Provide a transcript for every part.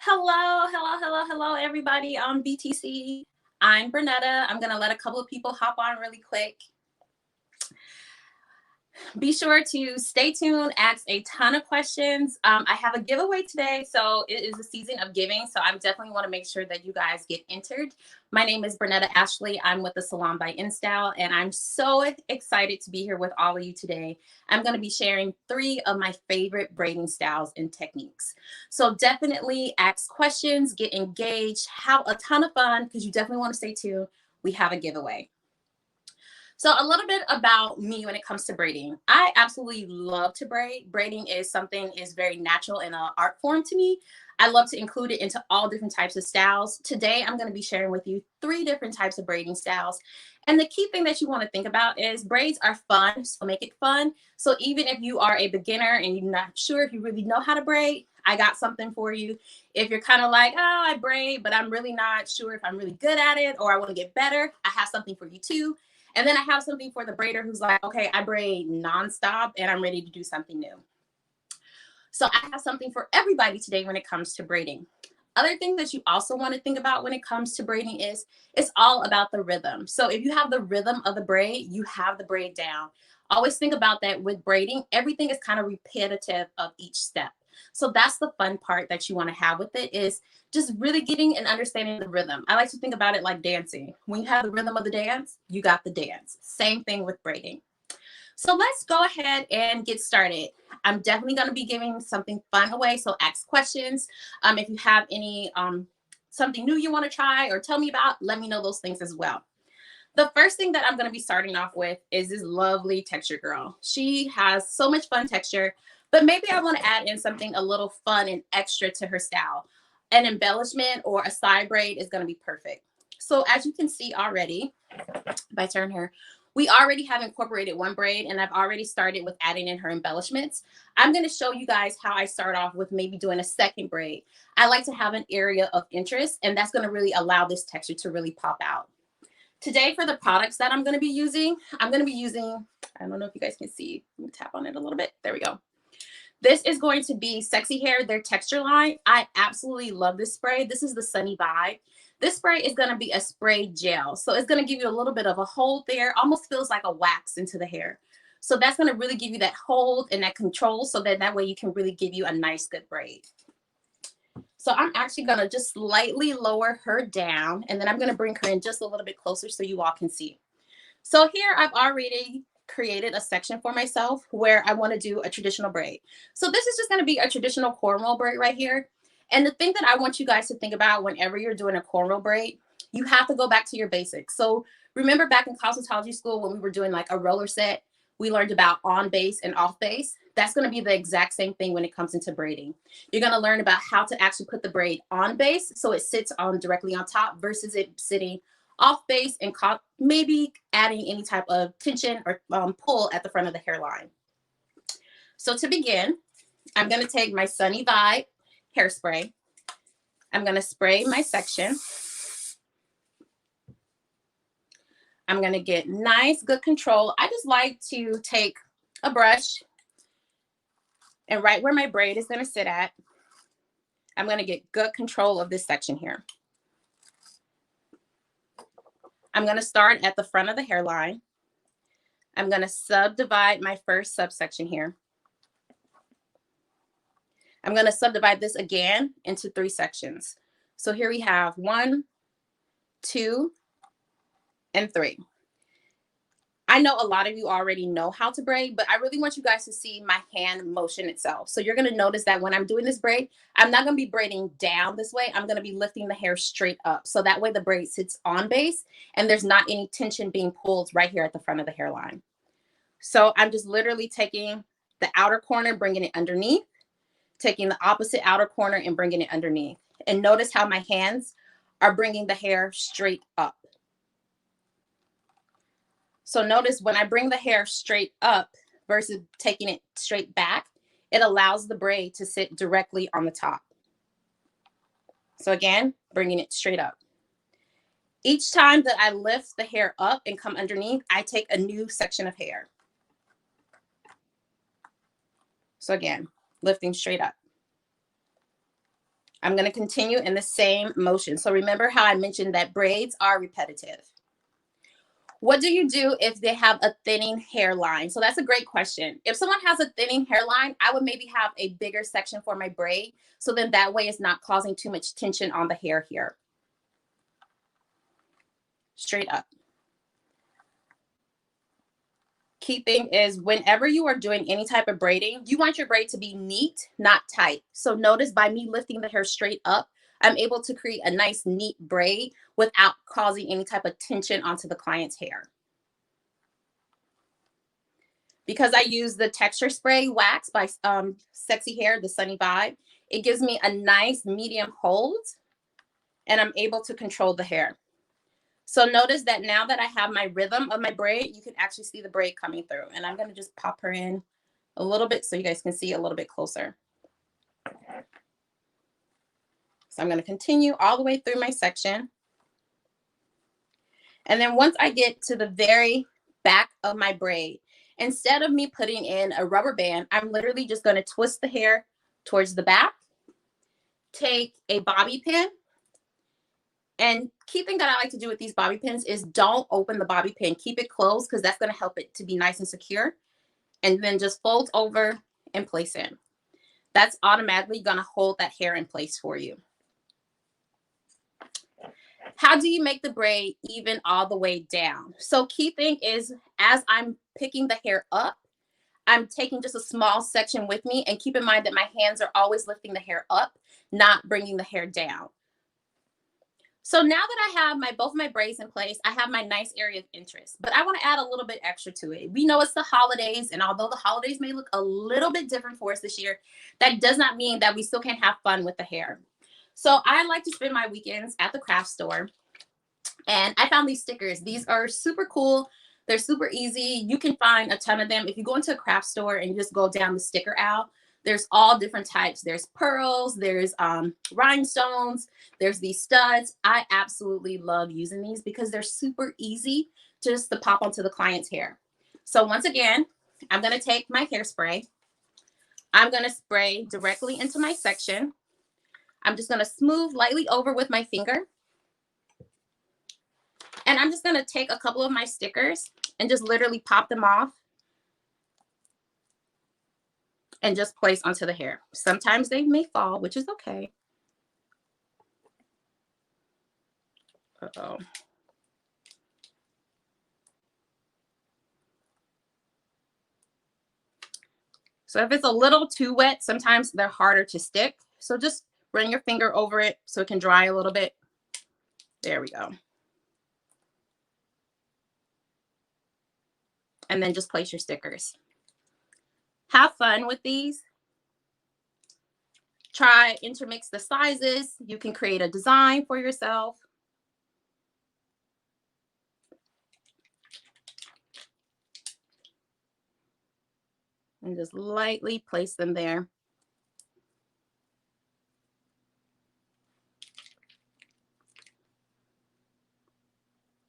Hello, everybody on BTC. I'm Bernetta. I'm going to let a couple of people hop on really quick. Be sure to stay tuned, ask a ton of questions. I have a giveaway today, so it is a season of giving, so I definitely want to make sure that you guys get entered. My name is Bernetta Ashley. I'm with the Salon by InStyle, and I'm so excited to be here with all of you today. I'm going to be sharing 3 of my favorite braiding styles and techniques. So definitely ask questions, get engaged, have a ton of fun, because you definitely want to stay tuned. We have a giveaway. So a little bit about me when it comes to braiding. I absolutely love to braid. Braiding is very natural and an art form to me. I love to include it into all different types of styles. Today, I'm going to be sharing with you 3 different types of braiding styles. And the key thing that you want to think about is braids are fun, so make it fun. So even if you are a beginner and you're not sure if you really know how to braid, I got something for you. If you're kind of like, oh, I braid, but I'm really not sure if I'm really good at it or I want to get better, I have something for you too. And then I have something for the braider who's like, okay, I braid nonstop and I'm ready to do something new. So I have something for everybody today when it comes to braiding. Other thing that you also want to think about when it comes to braiding is it's all about the rhythm. So if you have the rhythm of the braid, you have the braid down. Always think about that with braiding. Everything is kind of repetitive of each step. So that's the fun part that you want to have with it is just really getting and understanding the rhythm. I like to think about it like dancing. When you have the rhythm of the dance, you got the dance. Same thing with braiding. So let's go ahead and get started. I'm definitely going to be giving something fun away. So ask questions. If you have any something new you want to try or tell me about, let me know those things as well. The first thing that I'm going to be starting off with is this lovely texture girl. She has so much fun texture, but maybe I want to add in something a little fun and extra to her style. An embellishment or a side braid is going to be perfect. So as you can see already, if I turn her, we already have incorporated one braid and I've already started with adding in her embellishments. I'm going to show you guys how I start off with maybe doing a second braid. I like to have an area of interest and that's going to really allow this texture to really pop out. Today for the products that I'm going to be using, I don't know if you guys can see, let me tap on it a little bit. There we go. This is going to be Sexy Hair, their texture line. I absolutely love this spray. This is the Sunny Vibe. This spray is going to be a spray gel. So it's going to give you a little bit of a hold there. Almost feels like a wax into the hair. So that's going to really give you that hold and that control so that way you can really give you a nice, good braid. So I'm actually going to just slightly lower her down and then I'm going to bring her in just a little bit closer so you all can see. So here I've already created a section for myself where I want to do a traditional braid. So this is just going to be a traditional cornrow braid right here. And the thing that I want you guys to think about whenever you're doing a cornrow braid, you have to go back to your basics. So remember back in cosmetology school when we were doing like a roller set, we learned about on base and off base. That's going to be the exact same thing when it comes into braiding. You're going to learn about how to actually put the braid on base so it sits on directly on top versus it sitting off base and maybe adding any type of tension or pull at the front of the hairline. So to begin, I'm going to take my Sunny Vibe hairspray. I'm going to spray my section. I'm going to get nice, good control. I just like to take a brush and right where my braid is going to sit at, I'm going to get good control of this section here. I'm going to start at the front of the hairline. I'm going to subdivide my first subsection here. I'm going to subdivide this again into 3 sections. So here we have 1, 2, and 3. I know a lot of you already know how to braid, but I really want you guys to see my hand motion itself. So you're going to notice that when I'm doing this braid, I'm not going to be braiding down this way. I'm going to be lifting the hair straight up. So that way the braid sits on base and there's not any tension being pulled right here at the front of the hairline. So I'm just literally taking the outer corner, bringing it underneath, taking the opposite outer corner and bringing it underneath. And notice how my hands are bringing the hair straight up. So notice when I bring the hair straight up versus taking it straight back, it allows the braid to sit directly on the top. So again, bringing it straight up. Each time that I lift the hair up and come underneath, I take a new section of hair. So again, lifting straight up. I'm going to continue in the same motion. So remember how I mentioned that braids are repetitive. What do you do if they have a thinning hairline? So that's a great question. If someone has a thinning hairline, I would maybe have a bigger section for my braid. So then that way it's not causing too much tension on the hair here. Straight up. Key thing is whenever you are doing any type of braiding, you want your braid to be neat, not tight. So notice by me lifting the hair straight up, I'm able to create a nice neat braid without causing any type of tension onto the client's hair. Because I use the texture spray wax by Sexy Hair, the Sunny Vibe, it gives me a nice medium hold and I'm able to control the hair. So notice that now that I have my rhythm of my braid, you can actually see the braid coming through. And I'm going to just pop her in a little bit so you guys can see a little bit closer. So I'm going to continue all the way through my section. And then once I get to the very back of my braid, instead of me putting in a rubber band, I'm literally just going to twist the hair towards the back, take a bobby pin. And key thing that I like to do with these bobby pins is don't open the bobby pin. Keep it closed because that's going to help it to be nice and secure. And then just fold over and place in. That's automatically going to hold that hair in place for you. How do you make the braid even all the way down? So key thing is as I'm picking the hair up, I'm taking just a small section with me. And keep in mind that my hands are always lifting the hair up, not bringing the hair down. So now that I have both my braids in place, I have my nice area of interest, but I want to add a little bit extra to it. We know it's the holidays, and although the holidays may look a little bit different for us this year, that does not mean that we still can't have fun with the hair. So I like to spend my weekends at the craft store, and I found these stickers. These are super cool. They're super easy. You can find a ton of them. If you go into a craft store and you just go down the sticker aisle, there's all different types. There's pearls, there's rhinestones, there's these studs. I absolutely love using these because they're super easy just to pop onto the client's hair. So once again, I'm going to take my hairspray. I'm going to spray directly into my section. I'm just going to smooth lightly over with my finger. And I'm just going to take a couple of my stickers and just literally pop them off and just place onto the hair. Sometimes they may fall, which is okay. Uh-oh. So if it's a little too wet, sometimes they're harder to stick. So just run your finger over it so it can dry a little bit. There we go. And then just place your stickers. Have fun with these. Try intermix the sizes. You can create a design for yourself. And just lightly place them there.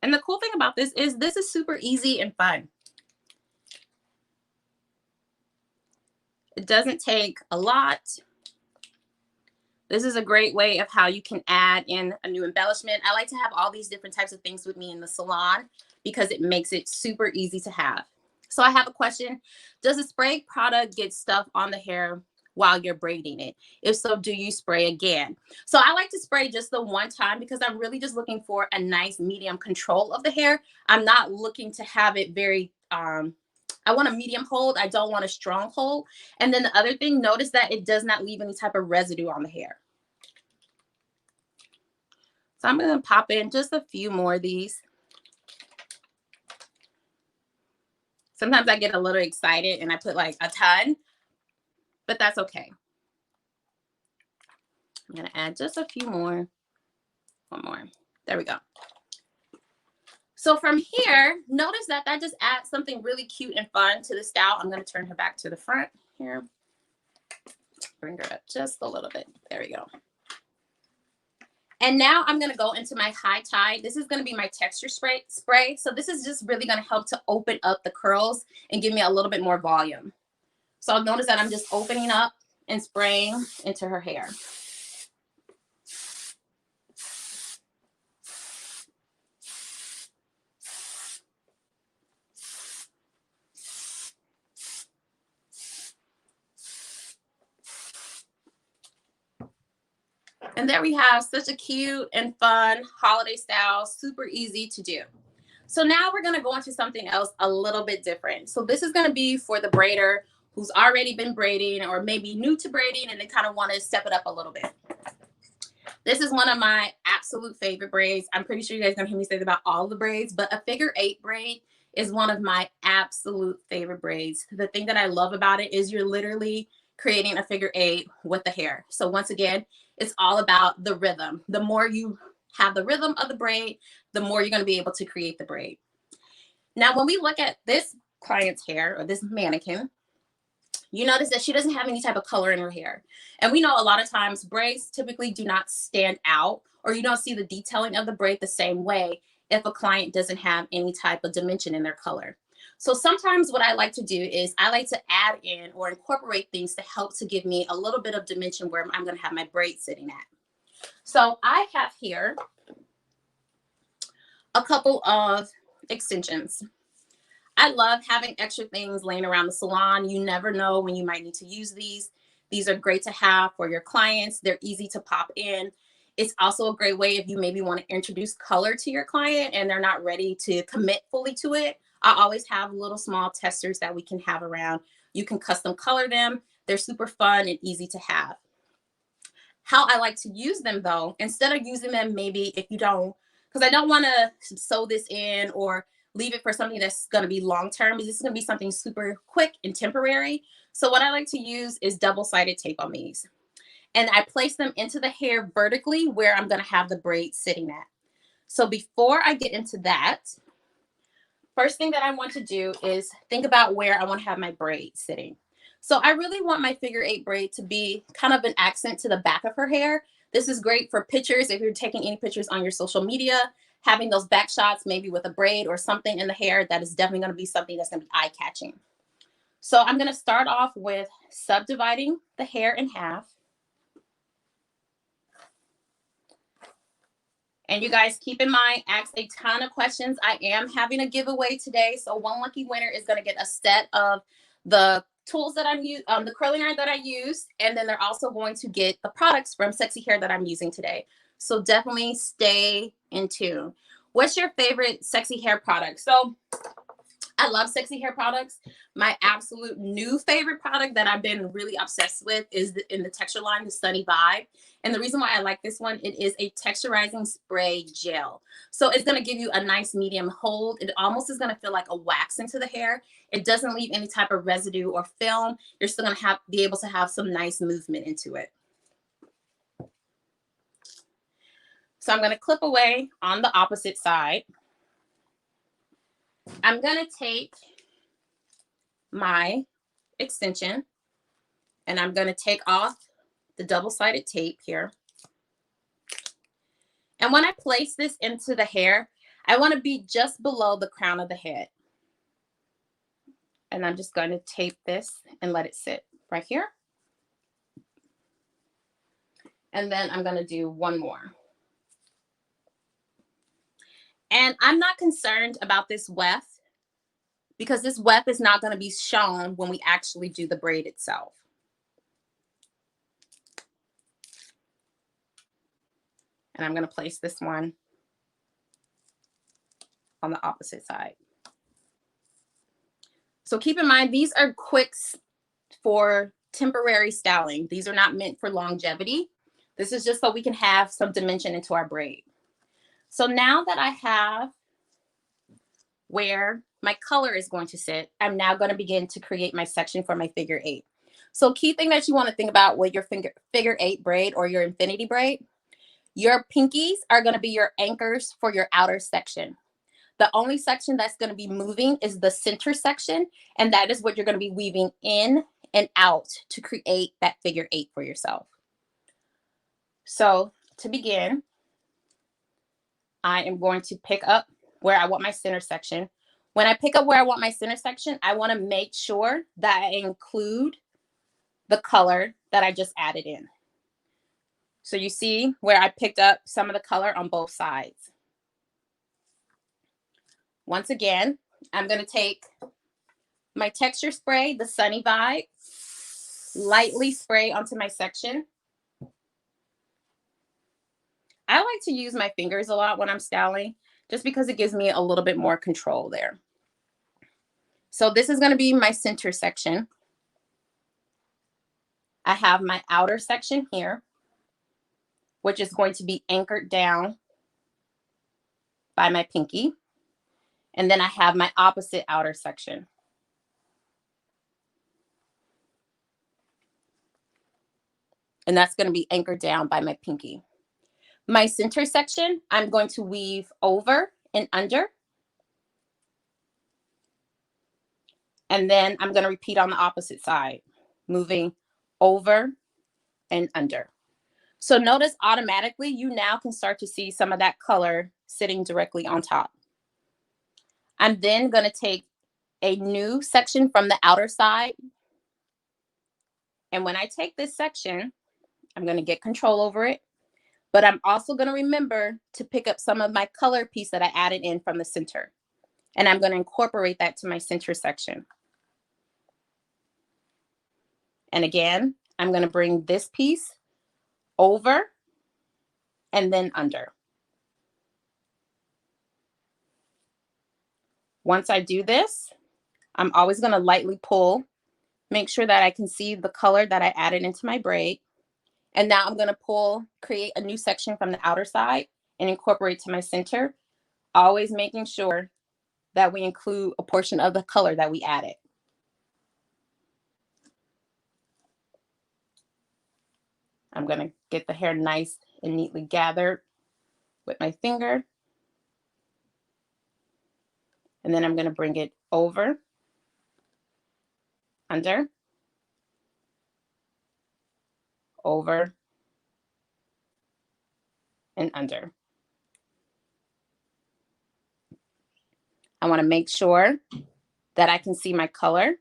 And the cool thing about this is super easy and fun. It doesn't take a lot. This is a great way of how you can add in a new embellishment. I like to have all these different types of things with me in the salon because it makes it super easy to have. So I have a question. Does the spray product get stuff on the hair while you're braiding it? If so, do you spray again? So I like to spray just the one time because I'm really just looking for a nice medium control of the hair. I'm not looking to have it very, I want a medium hold. I don't want a strong hold. And then the other thing, notice that it does not leave any type of residue on the hair. So I'm going to pop in just a few more of these. Sometimes I get a little excited and I put like a ton, but that's okay. I'm going to add just a few more. One more. There we go. So from here, notice that that just adds something really cute and fun to the style. I'm going to turn her back to the front here. Bring her up just a little bit. There we go. And now I'm going to go into my high tie. This is going to be my texture spray. So this is just really going to help to open up the curls and give me a little bit more volume. So notice that I'm just opening up and spraying into her hair. And there we have such a cute and fun holiday style, super easy to do. So now we're gonna go into something else a little bit different. So this is gonna be for the braider who's already been braiding or maybe new to braiding and they kind of want to step it up a little bit. This is one of my absolute favorite braids. I'm pretty sure you guys are gonna hear me say about all the braids, but a figure 8 braid is one of my absolute favorite braids. The thing that I love about it is you're literally creating a figure 8 with the hair. So once again, it's all about the rhythm. The more you have the rhythm of the braid, the more you're going to be able to create the braid. Now, when we look at this client's hair or this mannequin, you notice that she doesn't have any type of color in her hair. And we know a lot of times braids typically do not stand out, or you don't see the detailing of the braid the same way if a client doesn't have any type of dimension in their color. So sometimes what I like to do is I like to add in or incorporate things to help to give me a little bit of dimension where I'm going to have my braid sitting at. So I have here a couple of extensions. I love having extra things laying around the salon. You never know when you might need to use these. These are great to have for your clients. They're easy to pop in. It's also a great way if you maybe want to introduce color to your client and they're not ready to commit fully to it. I always have little small testers that we can have around. You can custom color them. They're super fun and easy to have. How I like to use them though, instead of using them maybe if you don't, because I don't want to sew this in or leave it for something that's going to be long-term. This is going to be something super quick and temporary. So what I like to use is double-sided tape on these. And I place them into the hair vertically where I'm going to have the braid sitting at. So before I get into that, first thing that I want to do is think about where I want to have my braid sitting. So I really want my figure 8 braid to be kind of an accent to the back of her hair. This is great for pictures. If you're taking any pictures on your social media, having those back shots, maybe with a braid or something in the hair, that is definitely going to be something that's going to be eye-catching. So I'm going to start off with subdividing the hair in half. And you guys keep in mind, ask a ton of questions. I am having a giveaway today. So one lucky winner is going to get a set of the tools that I'm using, the curling iron that I use. And then they're also going to get the products from Sexy Hair that I'm using today. So definitely stay in tune. What's your favorite Sexy Hair product? So I love Sexy Hair products. My absolute new favorite product that I've been really obsessed with is in the texture line, the Sunny Vibe. And the reason why I like this one, it is a texturizing spray gel. So it's going to give you a nice medium hold. It almost is going to feel like a wax into the hair. It doesn't leave any type of residue or film. You're still going to be able to have some nice movement into it. So I'm going to clip away on the opposite side. I'm going to take my extension and I'm going to take off the double-sided tape here. And when I place this into the hair, I want to be just below the crown of the head. And I'm just going to tape this and let it sit right here. And then I'm going to do one more. And I'm not concerned about this weft because this weft is not going to be shown when we actually do the braid itself. And I'm going to place this one on the opposite side. So keep in mind, these are quicks for temporary styling. These are not meant for longevity. This is just so we can have some dimension into our braid. So now that I have where my color is going to sit, I'm now going to begin to create my section for my figure 8. So key thing that you want to think about with your figure 8 braid or your infinity braid, your pinkies are going to be your anchors for your outer section. The only section that's going to be moving is the center section, and that is what you're going to be weaving in and out to create that figure 8 for yourself. So to begin, I am going to pick up where I want my center section. When I pick up where I want my center section, I want to make sure that I include the color that I just added in. So you see where I picked up some of the color on both sides. Once again, I'm going to take my texture spray, the Sunny Vibe, lightly spray onto my section. I like to use my fingers a lot when I'm styling, just because it gives me a little bit more control there. So this is going to be my center section. I have my outer section here, which is going to be anchored down by my pinky. And then I have my opposite outer section. And that's going to be anchored down by my pinky. My center section, I'm going to weave over and under. And then I'm going to repeat on the opposite side, moving over and under. So notice automatically you now can start to see some of that color sitting directly on top. I'm then going to take a new section from the outer side. And when I take this section, I'm going to get control over it. But I'm also going to remember to pick up some of my color piece that I added in from the center. And I'm going to incorporate that to my center section. And again, I'm going to bring this piece over and then under. Once I do this, I'm always going to lightly pull, make sure that I can see the color that I added into my braid. And now I'm going to pull, create a new section from the outer side and incorporate to my center, always making sure that we include a portion of the color that we added. I'm going to get the hair nice and neatly gathered with my finger. And then I'm going to bring it over, under, over, and under. I want to make sure that I can see my color.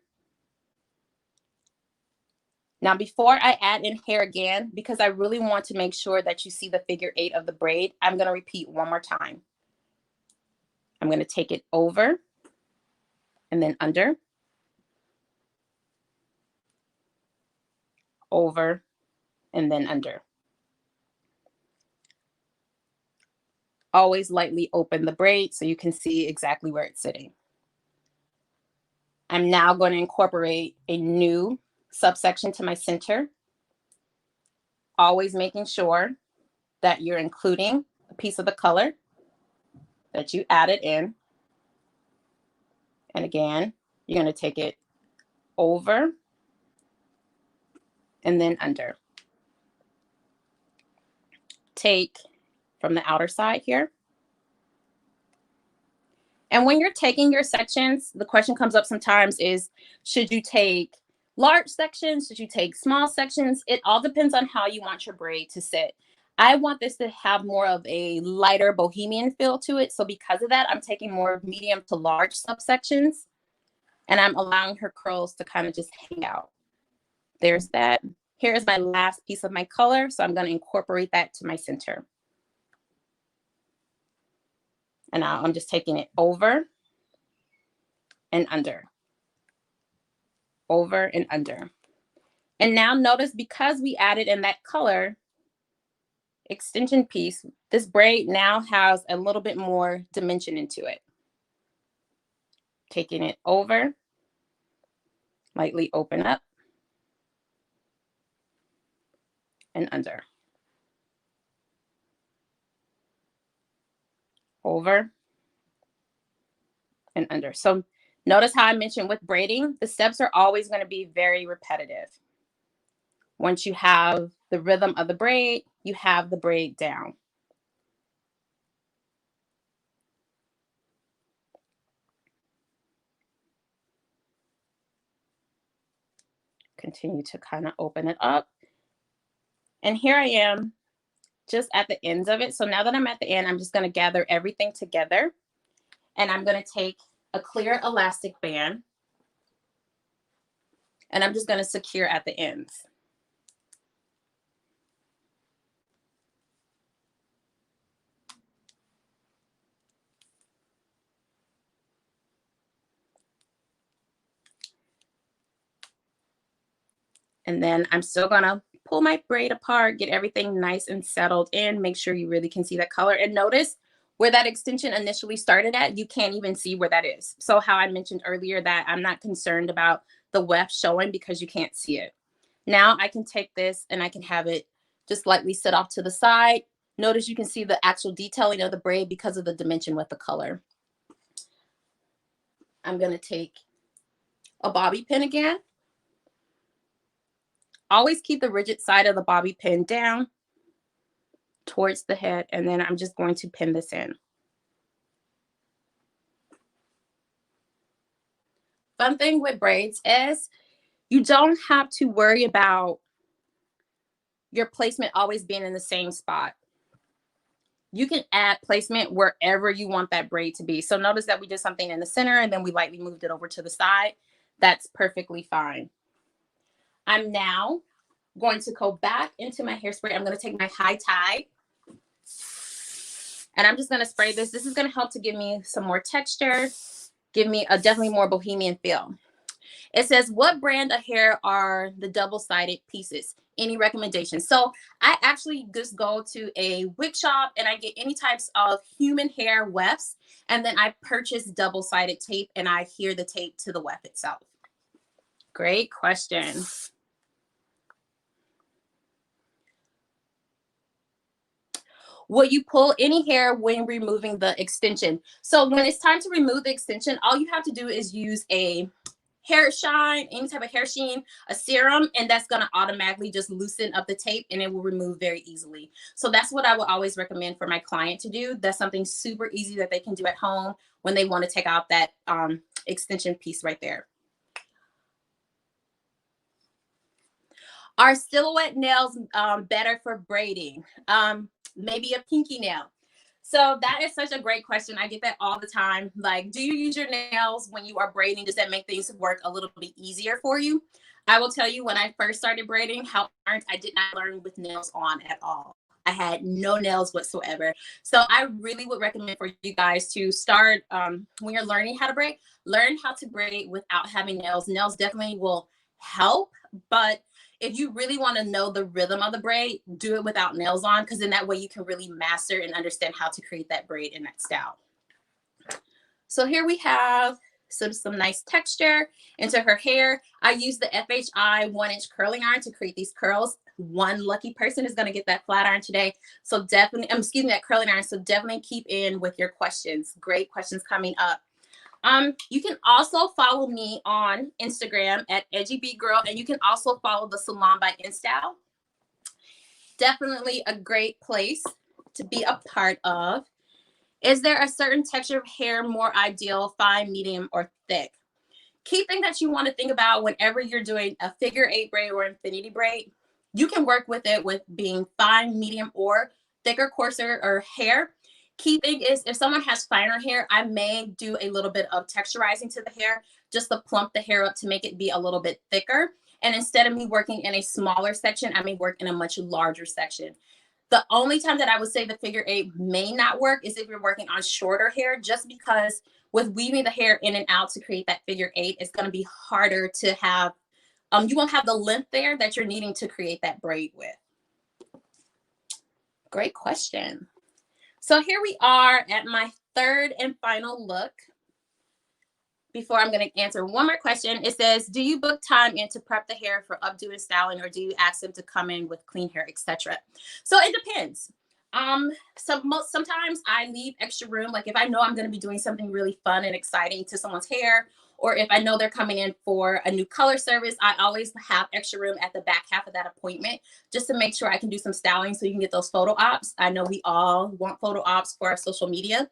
Now, before I add in hair again, because I really want to make sure that you see the figure 8 of the braid, I'm going to repeat one more time. I'm going to take it over and then under, over, and then under. Always lightly open the braid so you can see exactly where it's sitting. I'm now going to incorporate a new subsection to my center, always making sure that you're including a piece of the color that you added in. And again, you're going to take it over and then under. Take from the outer side here. And when you're taking your sections, the question comes up sometimes is, should you take large sections? Should you take small sections? It all depends on how you want your braid to sit. I want this to have more of a lighter bohemian feel to it. So because of that, I'm taking more medium to large subsections, and I'm allowing her curls to kind of just hang out. There's that. Here is my last piece of my color. So I'm going to incorporate that to my center. And now I'm just taking it over and under, over and under. And now notice, because we added in that color extension piece, this braid now has a little bit more dimension into it. Taking it over, lightly open up, and under. Over and under. So notice how I mentioned with braiding, the steps are always going to be very repetitive. Once you have the rhythm of the braid, you have the braid down. Continue to kind of open it up. And here I am just at the ends of it. So now that I'm at the end, I'm just going to gather everything together. And I'm going to take a clear elastic band, and I'm just going to secure at the ends. And then I'm still going to pull my braid apart, get everything nice and settled in, make sure you really can see that color. And notice where that extension initially started at, you can't even see where that is. So how I mentioned earlier that I'm not concerned about the weft showing because you can't see it. Now I can take this and I can have it just lightly set off to the side. Notice you can see the actual detailing of the braid because of the dimension with the color. I'm going to take a bobby pin again. Always keep the rigid side of the bobby pin down towards the head, and then I'm just going to pin this in. Fun thing with braids is you don't have to worry about your placement always being in the same spot. You can add placement wherever you want that braid to be. So notice that we did something in the center and then we lightly moved it over to the side. That's perfectly fine. I'm now going to go back into my hairspray. I'm going to take my high tie and I'm just going to spray this. This is going to help to give me some more texture, give me a definitely more bohemian feel. It says, what brand of hair are the double-sided pieces? Any recommendations? So I actually just go to a wig shop and I get any types of human hair wefts. And then I purchase double-sided tape and I adhere the tape to the weft itself. Great question. Will you pull any hair when removing the extension? So when it's time to remove the extension, all you have to do is use a hair shine, any type of hair sheen, a serum, and that's going to automatically just loosen up the tape and it will remove very easily. So that's what I would always recommend for my client to do. That's something super easy that they can do at home when they want to take out that extension piece right there. Are silhouette nails better for braiding? Maybe a pinky nail. So that is such a great question. I get that all the time. Like, do you use your nails when you are braiding? Does that make things work a little bit easier for you? I will tell you, when I first started braiding, how I did not learn with nails on at all. I had no nails whatsoever. So I really would recommend for you guys to start when you're learning how to braid, learn how to braid without having nails. Nails definitely will help, but if you really want to know the rhythm of the braid, do it without nails on, because in that way you can really master and understand how to create that braid in that style. So here we have some nice texture into her hair. I use the FHI 1-inch curling iron to create these curls. One lucky person is going to get that flat iron today. So definitely, that curling iron. So definitely keep in with your questions. Great questions coming up. You can also follow me on Instagram at EdgyBGirl, and you can also follow the Salon by InStyle. Definitely a great place to be a part of. Is there a certain texture of hair more ideal, fine, medium, or thick? Key thing that you want to think about whenever you're doing a figure 8 braid or infinity braid, you can work with it with being fine, medium, or thicker, coarser or hair. Key thing is, if someone has finer hair, I may do a little bit of texturizing to the hair just to plump the hair up to make it be a little bit thicker. And instead of me working in a smaller section, I may work in a much larger section. The only time that I would say the figure 8 may not work is if you're working on shorter hair, just because with weaving the hair in and out to create that figure 8, it's going to be harder to have, you won't have the length there that you're needing to create that braid with. Great question. So here we are at my third and final look. Before I'm going to answer one more question, it says, do you book time in to prep the hair for updo and styling, or do you ask them to come in with clean hair, etc.? So it depends. Sometimes I leave extra room. Like if I know I'm going to be doing something really fun and exciting to someone's hair, or if I know they're coming in for a new color service, I always have extra room at the back half of that appointment just to make sure I can do some styling so you can get those photo ops. I know we all want photo ops for our social media.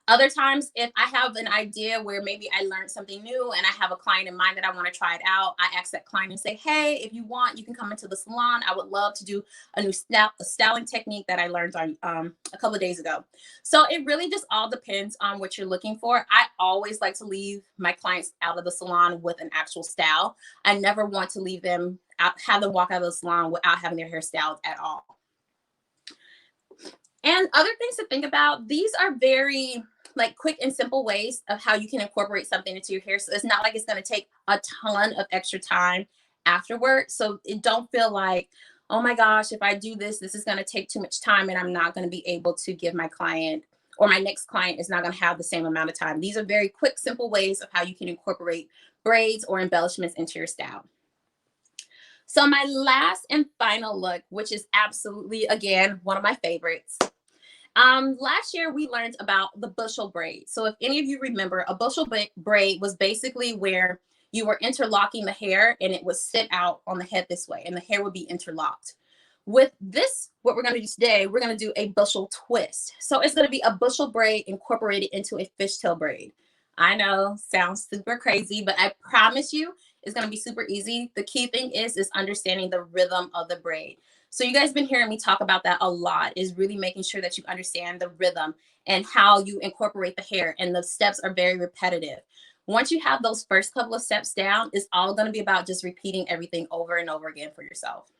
Other times, if I have an idea where maybe I learned something new and I have a client in mind that I want to try it out, I ask that client and say, hey, if you want, you can come into the salon. I would love to do a new styling technique that I learned on a couple of days ago. So it really just all depends on what you're looking for. I always like to leave my clients out of the salon with an actual style. I never want to leave them out, have them walk out of the salon without having their hair styled at all. And other things to think about, these are very like quick and simple ways of how you can incorporate something into your hair. So it's not like it's going to take a ton of extra time afterward. So it don't feel like, oh my gosh, if I do this, this is going to take too much time and I'm not going to be able to give my client, or my next client is not going to have the same amount of time. These are very quick, simple ways of how you can incorporate braids or embellishments into your style. So my last and final look, which is absolutely, again, one of my favorites. Last year we learned about the bushel braid. So if any of you remember, a bushel braid was basically where you were interlocking the hair and it would sit out on the head this way and the hair would be interlocked. With this, what we're going to do today, we're going to do a bushel twist. So it's going to be a bushel braid incorporated into a fishtail braid. I know, sounds super crazy, but I promise you it's going to be super easy. The key thing is understanding the rhythm of the braid. So you guys have been hearing me talk about that a lot, is really making sure that you understand the rhythm and how you incorporate the hair, and the steps are very repetitive. Once you have those first couple of steps down, it's all going to be about just repeating everything over and over again for yourself.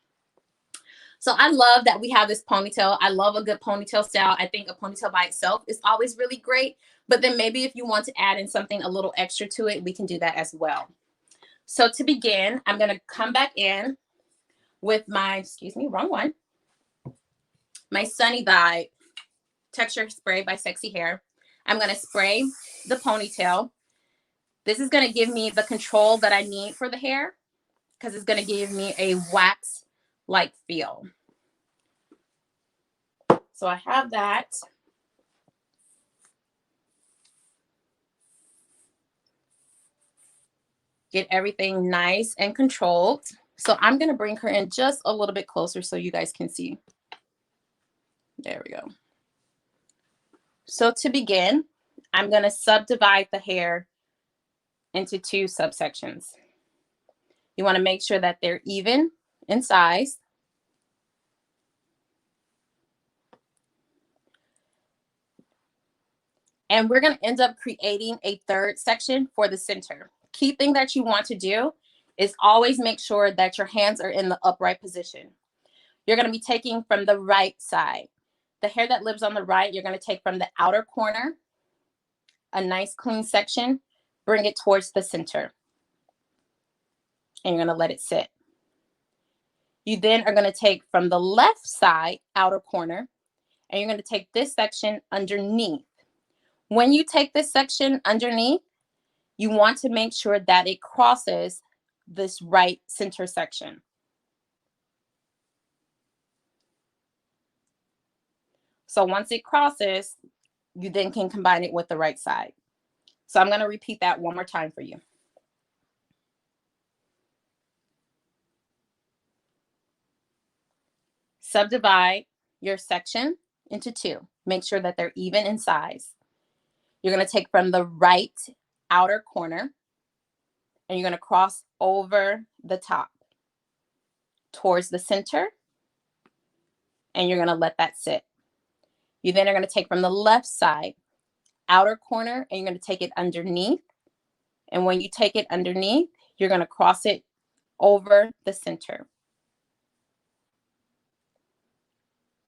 So I love that we have this ponytail. I love a good ponytail style. I think a ponytail by itself is always really great, but then maybe if you want to add in something a little extra to it, we can do that as well. So to begin, I'm going to come back in with my, excuse me, wrong one, my Sunny Vibe texture spray by Sexy Hair. I'm going to spray the ponytail. This is going to give me the control that I need for the hair, because it's going to give me a wax-like feel. So I have that. Get everything nice and controlled. So I'm going to bring her in just a little bit closer so you guys can see. There we go. So to begin, I'm going to subdivide the hair into two subsections. You want to make sure that they're even in size. And we're going to end up creating a third section for the center. Key thing that you want to do is always make sure that your hands are in the upright position. You're going to be taking from the right side. The hair that lives on the right, you're going to take from the outer corner, a nice clean section, bring it towards the center. And you're going to let it sit. You then are going to take from the left side, outer corner, and you're going to take this section underneath. When you take this section underneath, you want to make sure that it crosses this right center section. So once it crosses, you then can combine it with the right side. So I'm going to repeat that one more time for you. Subdivide your section into two. Make sure that they're even in size. You're going to take from the right outer corner and you're going to cross over the top towards the center, and you're going to let that sit. You then are going to take from the left side outer corner and you're going to take it underneath. And when you take it underneath, you're going to cross it over the center.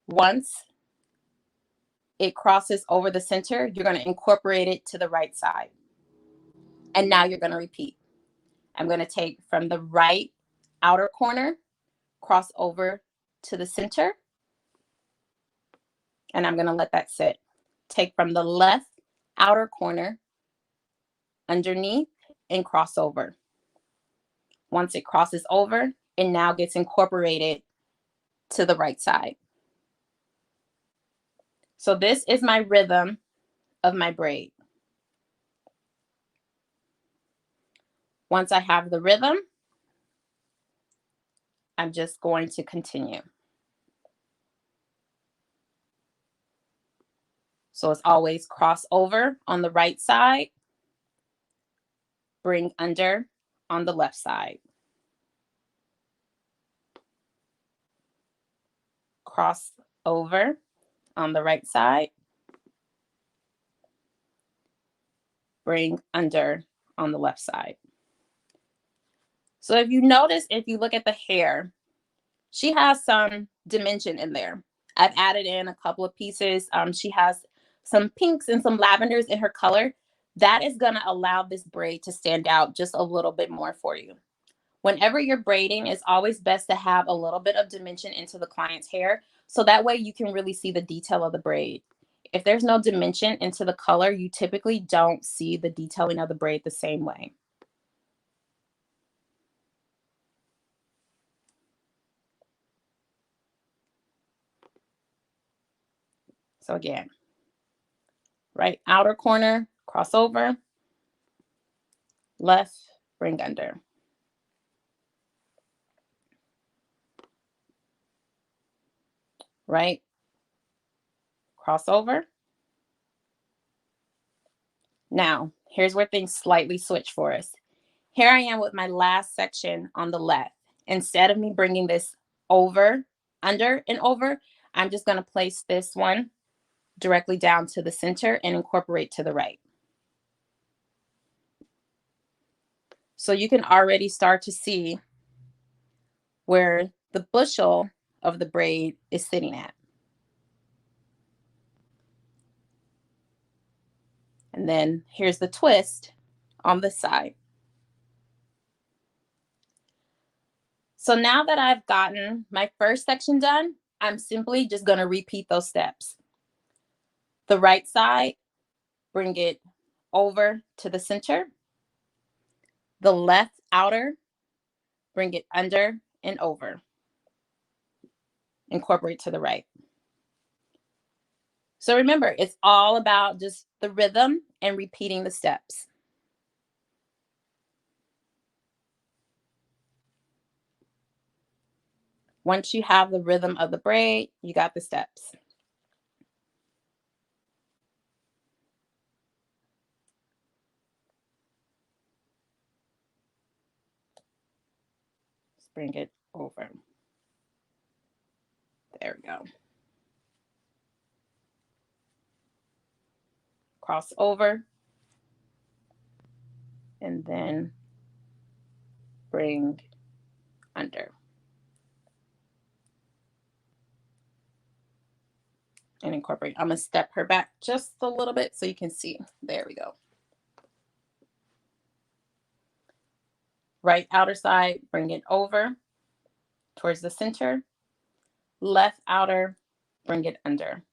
Once it crosses over the center, you're going to incorporate it to the right side. And now you're going to repeat. I'm going to take from the right outer corner, cross over to the center, and I'm going to let that sit. Take from the left outer corner, underneath, and cross over. Once it crosses over, it now gets incorporated to the right side. So this is my rhythm of my braid. Once I have the rhythm, I'm just going to continue. So it's always cross over on the right side, bring under on the left side. Cross over on the right side, bring under on the left side. So if you notice, if you look at the hair, she has some dimension in there. I've added in a couple of pieces. She has some pinks and some lavenders in her color. That is going to allow this braid to stand out just a little bit more for you. Whenever you're braiding, it's always best to have a little bit of dimension into the client's hair, so that way you can really see the detail of the braid. If there's no dimension into the color, you typically don't see the detailing of the braid the same way. So again, right outer corner, cross over, left, bring under. Right, cross over. Now, here's where things slightly switch for us. Here I am with my last section on the left. Instead of me bringing this over, under, and over, I'm just going to place this one directly down to the center and incorporate to the right. So you can already start to see where the bushel of the braid is sitting at. And then here's the twist on this side. So now that I've gotten my first section done, I'm simply just going to repeat those steps. The right side, bring it over to the center. The left outer, bring it under and over. Incorporate to the right. So remember, it's all about just the rhythm and repeating the steps. Once you have the rhythm of the braid, you got the steps. Just bring it over. There we go. Cross over. And then bring under. And incorporate. I'm going to step her back just a little bit so you can see. There we go. Right outer side, bring it over towards the center. Left outer, bring it under.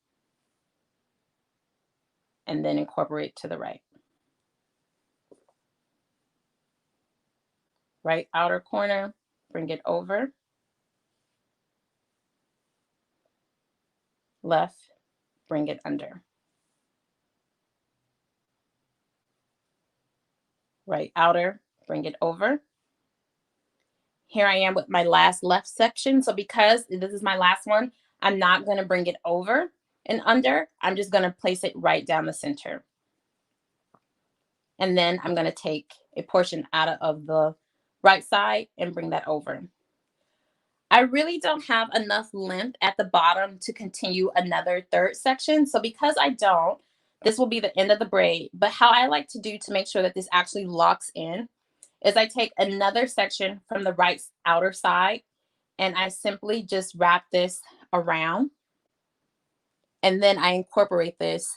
And then incorporate to the right. Right outer corner, bring it over. Left, bring it under. Right outer, bring it over. Here I am with my last left section. So because this is my last one, I'm not going to bring it over and under. I'm just going to place it right down the center. And then I'm going to take a portion out of the right side and bring that over. I really don't have enough length at the bottom to continue another third section. So because I don't, this will be the end of the braid. But how I like to do to make sure that this actually locks in is I take another section from the right outer side and I simply just wrap this around. And then I incorporate this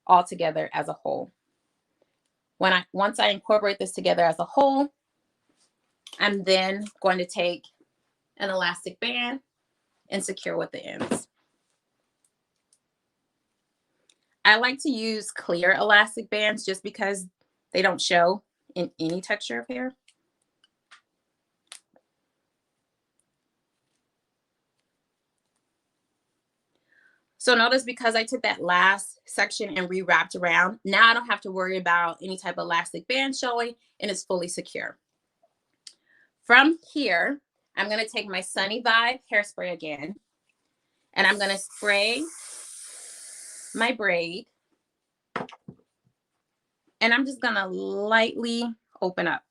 all together as a whole. Once I incorporate this together as a whole, I'm then going to take an elastic band and secure with the ends. I like to use clear elastic bands just because they don't show in any texture of hair. So notice because I took that last section and rewrapped around, now I don't have to worry about any type of elastic band showing and it's fully secure. From here, I'm going to take my Sunny Vibe hairspray again, and I'm going to spray my braid, and I'm just going to lightly open up.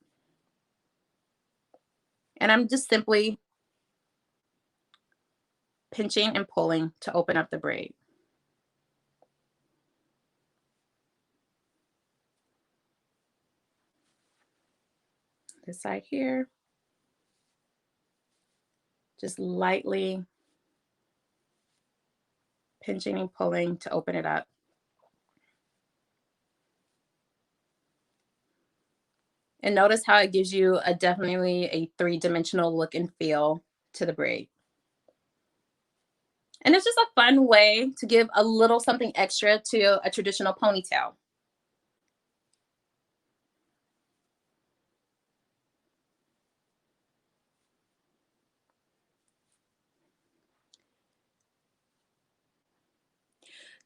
And I'm just simply pinching and pulling to open up the braid. This side here. Just lightly pinching and pulling to open it up. And notice how it gives you a definitely a three-dimensional look and feel to the braid. And it's just a fun way to give a little something extra to a traditional ponytail.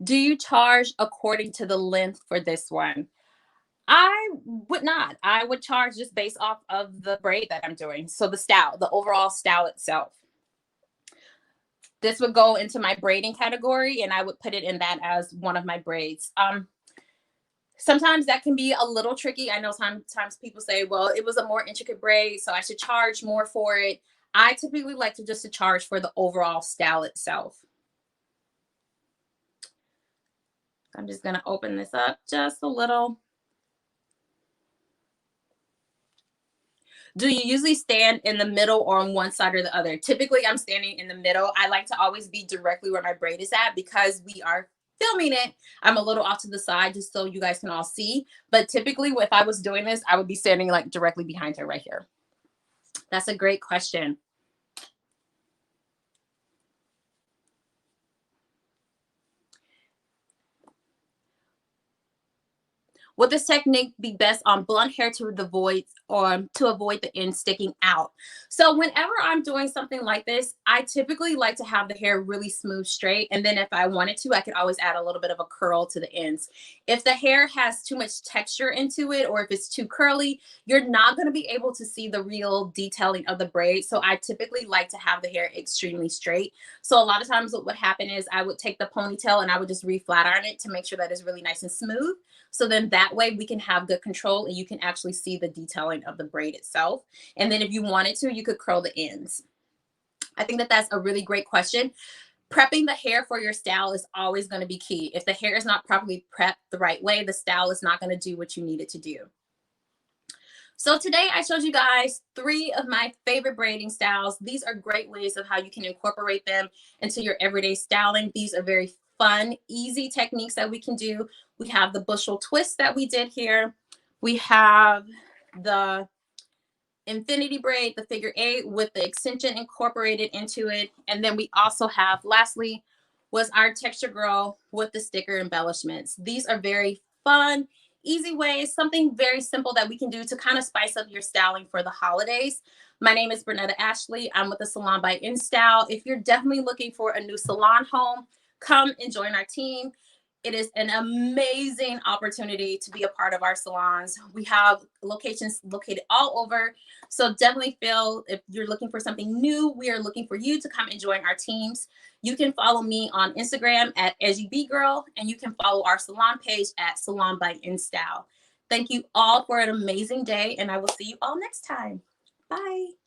Do you charge according to the length for this one? I would not. I would charge just based off of the braid that I'm doing. So the style, the overall style itself. This would go into my braiding category, and I would put it in that as one of my braids. Sometimes that can be a little tricky. I know sometimes people say, well, it was a more intricate braid, so I should charge more for it. I typically like to just to charge for the overall style itself. I'm just going to open this up just a little. Do you usually stand in the middle or on one side or the other? Typically, I'm standing in the middle. I like to always be directly where my braid is at because we are filming it. I'm a little off to the side just so you guys can all see. But typically, if I was doing this, I would be standing like directly behind her right here. That's a great question. Would this technique be best on blunt hair to avoid the end sticking out? So whenever I'm doing something like this, I typically like to have the hair really smooth straight. And then if I wanted to, I could always add a little bit of a curl to the ends. If the hair has too much texture into it, or if it's too curly, you're not going to be able to see the real detailing of the braid. So I typically like to have the hair extremely straight. So a lot of times what would happen is I would take the ponytail and I would just re-flat iron it to make sure that it's really nice and smooth. So then that way we can have good control and you can actually see the detailing of the braid itself. And then if you wanted to, you could curl the ends. I think that that's a really great question. Prepping the hair for your style is always going to be key. If the hair is not properly prepped the right way, the style is not going to do what you need it to do. So today I showed you guys 3 of my favorite braiding styles. These are great ways of how you can incorporate them into your everyday styling. These are very fun, easy techniques that we can do. We have the bushel twist that we did here. We have the infinity braid, the figure 8 with the extension incorporated into it. And then we also have, lastly, was our texture girl with the sticker embellishments. These are very fun, easy ways, something very simple that we can do to kind of spice up your styling for the holidays. My name is Bernetta Ashley. I'm with the Salon by InStyle. If you're definitely looking for a new salon home, come and join our team. It is an amazing opportunity to be a part of our salons. We have locations located all over. So definitely feel if you're looking for something new, we are looking for you to come and join our teams. You can follow me on Instagram at EdgyBGirl, and you can follow our salon page at Salon by InStyle. Thank you all for an amazing day, and I will see you all next time. Bye.